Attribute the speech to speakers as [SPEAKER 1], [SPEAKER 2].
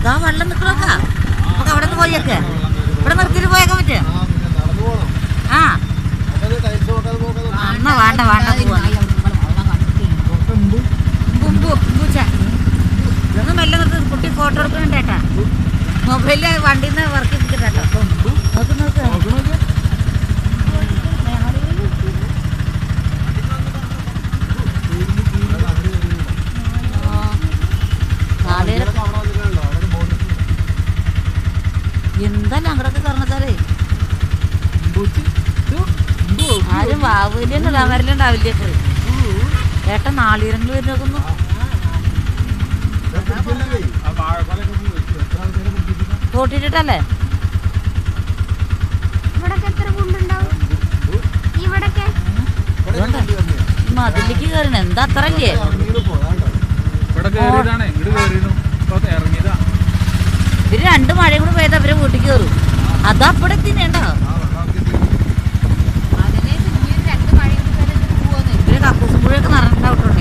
[SPEAKER 1] അതാ വെള്ളം നിൽക്കണോക്കാ. നമുക്ക് അവിടെ നിന്ന് പോയേക്ക്. ഇവിടെ നിർത്തിയിട്ട് പോയേക്കാൻ പറ്റുക. ആ എന്നാ വേണ്ട വേണ്ട ഒന്ന് മെല്ലെ നിർത്തി. കുട്ടി ഫോട്ടോ എടുക്കണ്ടേട്ടാ. മൊബൈലിൽ വണ്ടിയിൽ നിന്ന് വർക്ക് ചെയ്തിട്ടാ. നോക്ക് നോക്ക്. എന്താ ഞങ്ങളൊക്കെ കാരണത്താലേ ആരും വാവില്ല വരലുണ്ടാവില്ലേ. ഏട്ടൻ നാളീരങ്ങൾ വരുന്നു. തോട്ടിട്ടല്ലേ മതിലേക്ക് കയറണ. എന്താ അത്ര അല്ലേ? ഇവര് രണ്ട് മഴയും കൂടെ പോയത് അവരെ വീട്ടിൽ കയറും. അതപ്പടെ തിന്നേണ്ടോ? ഇവര് കക്കൂസും പുഴയൊക്കെ നിറഞ്ഞിട്ടാവിട്ടുണ്ട്.